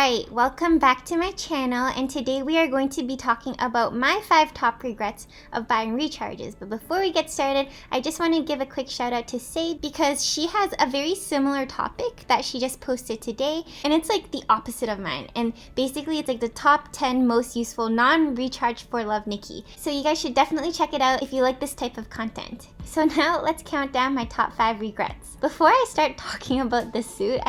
Alright, welcome back to my channel, and today we are going to be talking about my 5 top regrets of buying recharges. But before we get started, I just want to give a quick shout out to Say because she has a very similar topic that she just posted today, and it's like the opposite of mine. And basically it's like the top 10 most useful non-recharge for love Nikki. So you guys should definitely check it out if you like this type of content. So now let's count down my top 5 regrets. Before I start talking about this suit,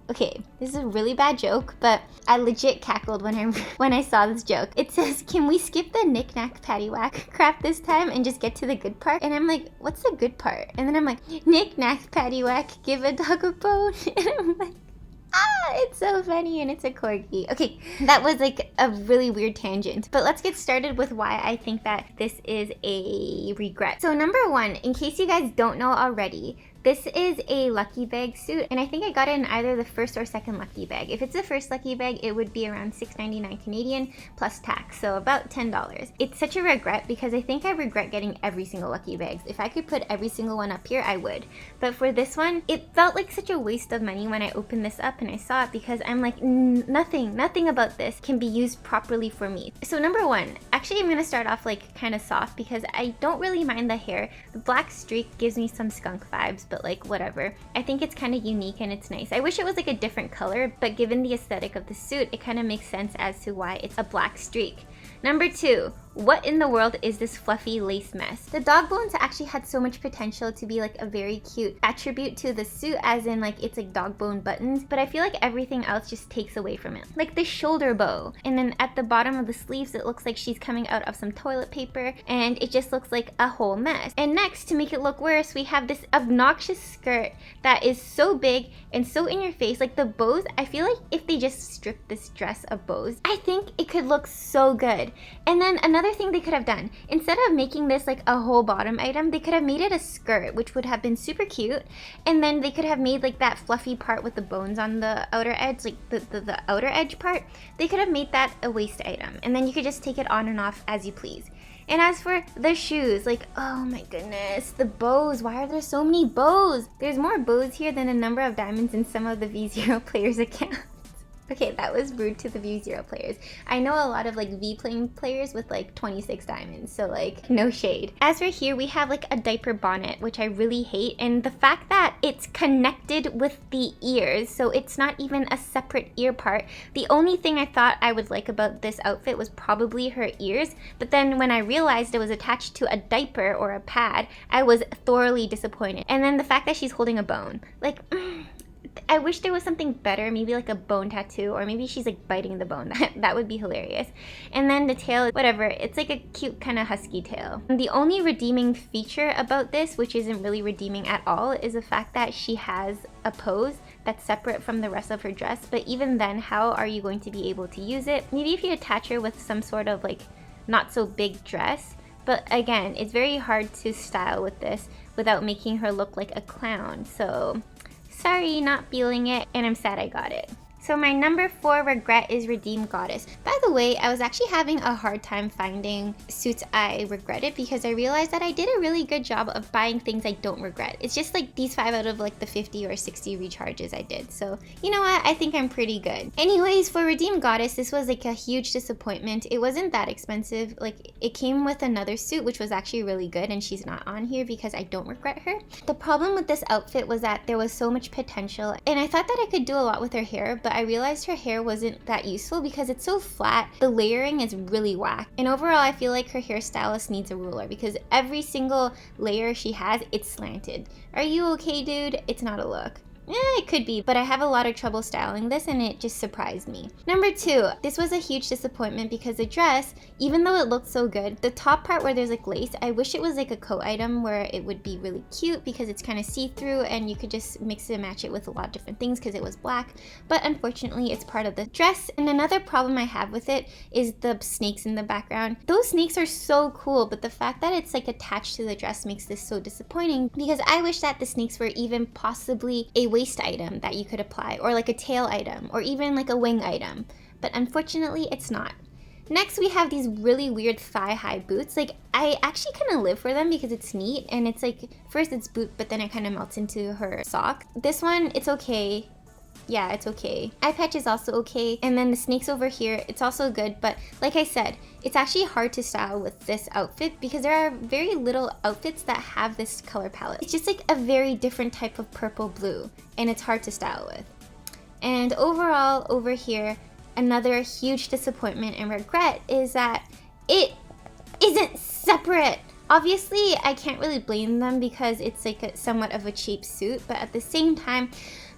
okay, this is a really bad joke, but I legit cackled when I saw this joke. It says, can we skip the knick-knack paddywhack crap this time and just get to the good part? And I'm like, what's the good part? And then I'm like, knick-knack paddywhack, give a dog a bone. And I'm like, it's so funny, and it's a corgi. Okay, that was like a really weird tangent, but let's get started with why I think that this is a regret. So number 1, in case you guys don't know already, this is a lucky bag suit, and I think I got it in either the first or second lucky bag. If it's the first lucky bag, it would be around $6.99 Canadian plus tax, so about $10. It's such a regret because I think I regret getting every single lucky bags. If I could put every single one up here, I would. But for this one, it felt like such a waste of money when I opened this up and I saw it because I'm like, nothing about this can be used properly for me. So number 1, actually I'm gonna start off like kind of soft because I don't really mind the hair. The black streak gives me some skunk vibes, but like whatever. I think it's kind of unique and it's nice. I wish it was like a different color, but given the aesthetic of the suit, it kind of makes sense as to why it's a black streak. Number 2, what in the world is this fluffy lace mess? The dog bones actually had so much potential to be like a very cute attribute to the suit, as in like it's like dog bone buttons, but I feel like everything else just takes away from it. Like the shoulder bow, and then at the bottom of the sleeves it looks like she's coming out of some toilet paper, and it just looks like a whole mess. And next, to make it look worse, we have this obnoxious skirt that is so big and so in your face. Like the bows, I feel like if they just stripped this dress of bows, I think it could look so good. And then another thing they could have done, instead of making this like a whole bottom item, they could have made it a skirt, which would have been super cute. And then they could have made like that fluffy part with the bones on the outer edge, like the outer edge part, they could have made that a waist item, and then you could just take it on and off as you please. And as for the shoes, like, oh my goodness, the bows, why are there so many bows? There's more bows here than a number of diamonds in some of the V0 players' accounts. Okay, that was rude to the V0 players. I know a lot of like V-playing players with like 26 diamonds, so like no shade. As for here, we have like a diaper bonnet, which I really hate, and the fact that it's connected with the ears, so it's not even a separate ear part. The only thing I thought I would like about this outfit was probably her ears, but then when I realized it was attached to a diaper or a pad, I was thoroughly disappointed. And then the fact that she's holding a bone, like, I wish there was something better, maybe like a bone tattoo, or maybe she's like biting the bone. That would be hilarious. And then the tail, whatever, it's like a cute kind of husky tail. And the only redeeming feature about this, which isn't really redeeming at all, is the fact that she has a pose that's separate from the rest of her dress. But even then, how are you going to be able to use it? Maybe if you attach her with some sort of like not so big dress. But again, it's very hard to style with this without making her look like a clown. So sorry, not feeling it, and I'm sad I got it. So my number 4 regret is Redeem Goddess. By the way, I was actually having a hard time finding suits I regretted because I realized that I did a really good job of buying things I don't regret. It's just like these 5 out of like the 50 or 60 recharges I did. So you know what? I think I'm pretty good. Anyways, for Redeem Goddess, this was like a huge disappointment. It wasn't that expensive. Like it came with another suit, which was actually really good, and she's not on here because I don't regret her. The problem with this outfit was that there was so much potential, and I thought that I could do a lot with her hair, but I realized her hair wasn't that useful because it's so flat. The layering is really whack. And overall, I feel like her hairstylist needs a ruler because every single layer she has, it's slanted. Are you okay, dude? It's not a look. It could be, but I have a lot of trouble styling this, and it just surprised me. Number 2, this was a huge disappointment because the dress, even though it looked so good, the top part where there's like lace, I wish it was like a coat item where it would be really cute because it's kind of see-through and you could just mix and match it with a lot of different things because it was black, but unfortunately it's part of the dress. And another problem I have with it is the snakes in the background. Those snakes are so cool, but the fact that it's like attached to the dress makes this so disappointing because I wish that the snakes were even possibly a waist item that you could apply, or like a tail item, or even like a wing item, but unfortunately it's not. Next, we have these really weird thigh-high boots. Like, I actually kind of live for them because it's neat, and it's like, first it's boot, but then it kind of melts into her sock. This one, it's okay. yeah, it's okay. Eye patch is also okay. And then the snakes over here, it's also good. But like I said, it's actually hard to style with this outfit because there are very little outfits that have this color palette. It's just like a very different type of purple blue, and it's hard to style with. And overall, over here, another huge disappointment and regret is that it isn't separate. Obviously, I can't really blame them because it's like somewhat of a cheap suit, but at the same time,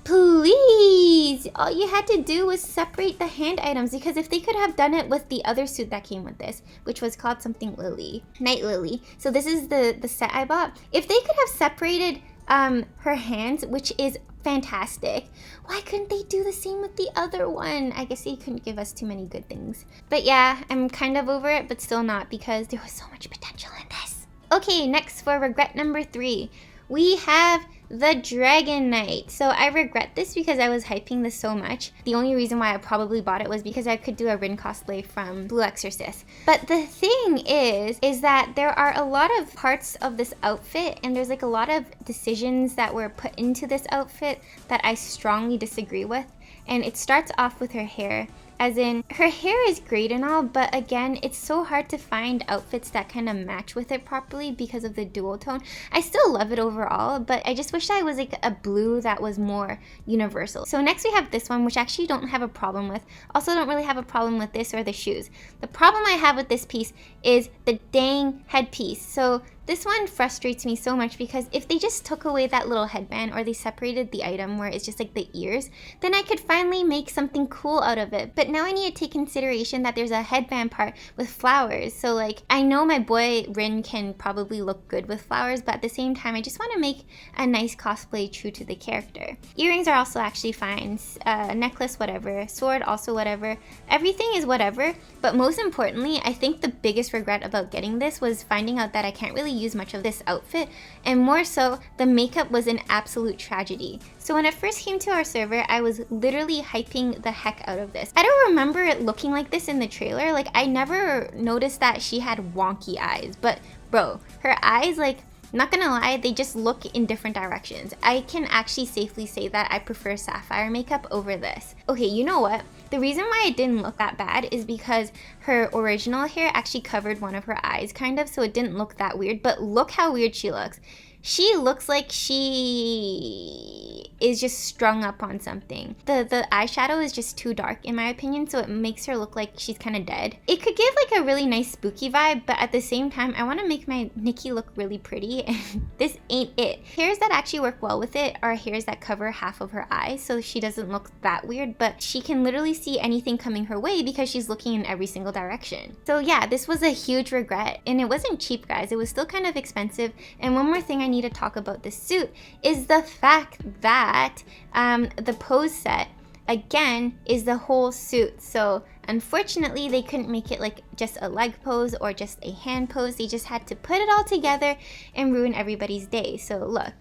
please, all you had to do was separate the hand items, because if they could have done it with the other suit that came with this, which was called something Lily, Night Lily. So this is the set I bought. If they could have separated her hands, which is fantastic, why couldn't they do the same with the other one? I guess they couldn't give us too many good things. But yeah, I'm kind of over it, but still not, because there was so much potential in this. Okay, next for regret number 3, we have the Dragon Knight. So I regret this because I was hyping this so much. The only reason why I probably bought it was because I could do a Rin cosplay from Blue Exorcist. But the thing is that there are a lot of parts of this outfit, and there's like a lot of decisions that were put into this outfit that I strongly disagree with. And it starts off with her hair. As in, her hair is great and all, but again, it's so hard to find outfits that kind of match with it properly because of the dual tone. I still love it overall, but I just wish I was like a blue that was more universal. So next we have this one, which I actually don't have a problem with. Also don't really have a problem with this or the shoes. The problem I have with this piece is the dang headpiece. So this one frustrates me so much because if they just took away that little headband or they separated the item where it's just like the ears, then I could finally make something cool out of it. But now I need to take consideration that there's a headband part with flowers. So like, I know my boy Rin can probably look good with flowers, but at the same time, I just want to make a nice cosplay true to the character. Earrings are also actually fine. Necklace, whatever. Sword, also whatever. Everything is whatever. But most importantly, I think the biggest regret about getting this was finding out that I can't really use much of this outfit, and more so, the makeup was an absolute tragedy. So when it first came to our server, I was literally hyping the heck out of this. I don't remember it looking like this in the trailer. Like, I never noticed that she had wonky eyes, but bro, her eyes, like, not gonna lie, they just look in different directions. I can actually safely say that I prefer sapphire makeup over this. Okay, you know what? The reason why it didn't look that bad is because her original hair actually covered one of her eyes, kind of, so it didn't look that weird, but look how weird she looks. She looks like she is just strung up on something. The eyeshadow is just too dark in my opinion, so it makes her look like she's kind of dead. It could give like a really nice spooky vibe, but at the same time, I want to make my Nikki look really pretty, and this ain't it. Hairs that actually work well with it are hairs that cover half of her eyes, so she doesn't look that weird, but she can literally see anything coming her way because she's looking in every single direction. So yeah, this was a huge regret, and it wasn't cheap, guys. It was still kind of expensive. And one more thing I need to talk about this suit is the fact that the pose set again is the whole suit. So unfortunately they couldn't make it like just a leg pose or just a hand pose. They just had to put it all together and ruin everybody's day. So look,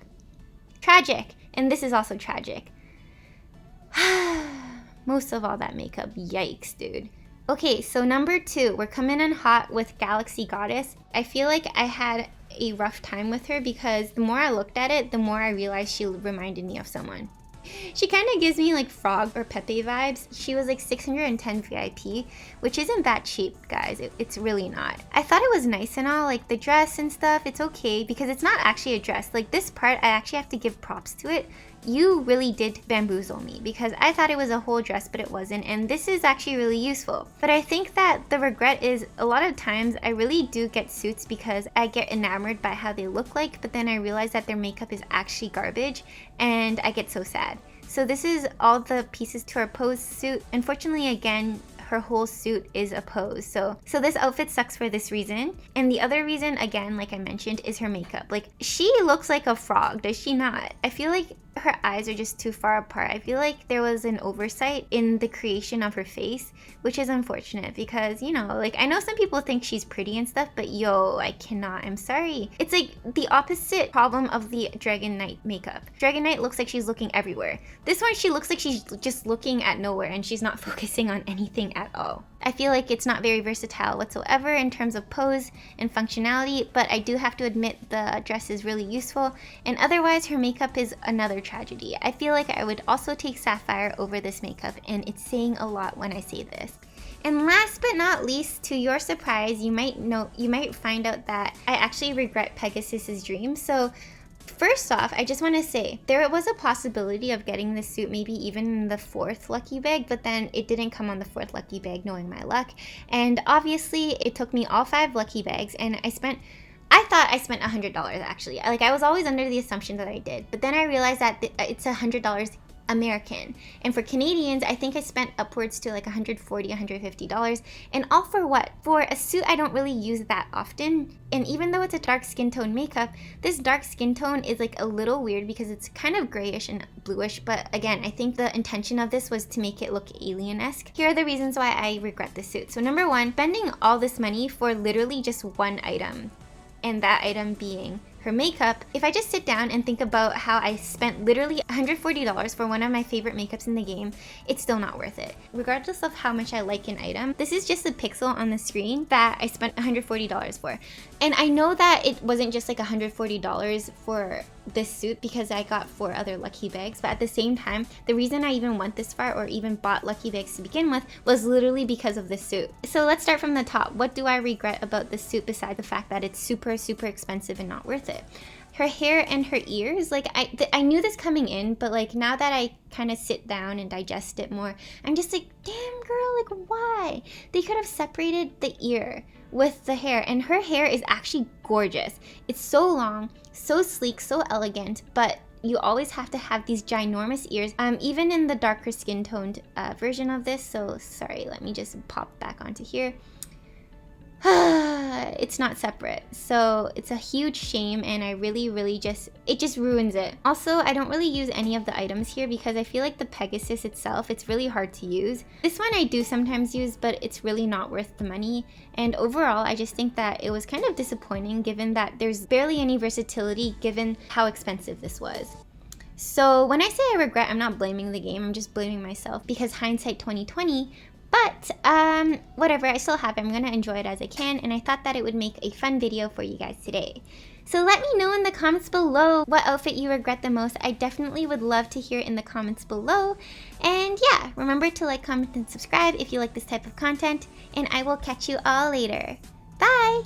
tragic. And this is also tragic. Most of all that makeup, yikes, dude. Okay, so number 2, we're coming in hot with Galaxy Goddess. I feel like I had a rough time with her because the more I looked at it, the more I realized she reminded me of someone. She kind of gives me like Frog or Pepe vibes. She was like 610 VIP, which isn't that cheap, guys. It's really not. I thought it was nice and all, like the dress and stuff, it's okay because it's not actually a dress. Like this part, I actually have to give props to it. You really did bamboozle me because I thought it was a whole dress, but it wasn't, and this is actually really useful. But I think that the regret is a lot of times I really do get suits because I get enamored by how they look like, but then I realize that their makeup is actually garbage and I get so sad. So this is all the pieces to our pose suit. Unfortunately, again, her whole suit is a pose. So this outfit sucks for this reason. And the other reason, again, like I mentioned, is her makeup. Like, she looks like a frog, does she not? I feel like her eyes are just too far apart. I feel like there was an oversight in the creation of her face, which is unfortunate because, you know, like I know some people think she's pretty and stuff, but yo, I cannot. I'm sorry. It's like the opposite problem of the Dragon Knight makeup. Dragon Knight looks like she's looking everywhere. This one, she looks like she's just looking at nowhere and she's not focusing on anything at all. I feel like it's not very versatile whatsoever in terms of pose and functionality, but I do have to admit the dress is really useful, and otherwise her makeup is another tragedy. I feel like I would also take Sapphire over this makeup, and it's saying a lot when I say this. And last but not least, to your surprise, you might find out that I actually regret Pegasus's Dreams. So first off, I just want to say, there was a possibility of getting this suit maybe even in the 4th lucky bag, but then it didn't come on the 4th lucky bag, knowing my luck. And obviously, it took me all 5 lucky bags, and I thought I spent $100 actually. Like, I was always under the assumption that I did, but then I realized that it's $100 American, and for Canadians I think I spent upwards to like $140, $150, and all for what? For a suit I don't really use that often. And even though it's a dark skin tone makeup, this dark skin tone is like a little weird because it's kind of grayish and bluish, but again, I think the intention of this was to make it look alien-esque. Here are the reasons why I regret this suit. So number one, spending all this money for literally just one item, and that item being her makeup. If I just sit down and think about how I spent literally $140 for one of my favorite makeups in the game, it's still not worth it. Regardless of how much I like an item, this is just a pixel on the screen that I spent $140 for. And I know that it wasn't just like $140 for this suit because I got 4 other lucky bags, but at the same time, the reason I even went this far or even bought lucky bags to begin with was literally because of this suit. So let's start from the top. What do I regret about this suit besides the fact that it's super expensive and not worth it? Her hair and her ears, like I knew this coming in, but like now that I kind of sit down and digest it more, I'm just like, damn girl, like why? They could have separated the ear with the hair, and her hair is actually gorgeous. It's so long, so sleek, so elegant, but you always have to have these ginormous ears, even in the darker skin toned version of this. So sorry, let me just pop back onto here. It's not separate, so it's a huge shame, and I really it just ruins it. Also, I don't really use any of the items here because I feel like the Pegasus itself, it's really hard to use. This one I do sometimes use, but it's really not worth the money. And overall, I just think that it was kind of disappointing given that there's barely any versatility given how expensive this was. So when I say I regret, I'm not blaming the game, I'm just blaming myself because hindsight 2020. But whatever, I still have it. I'm going to enjoy it as I can, and I thought that it would make a fun video for you guys today. So let me know in the comments below what outfit you regret the most. I definitely would love to hear in the comments below. And yeah, remember to like, comment, and subscribe if you like this type of content, and I will catch you all later. Bye!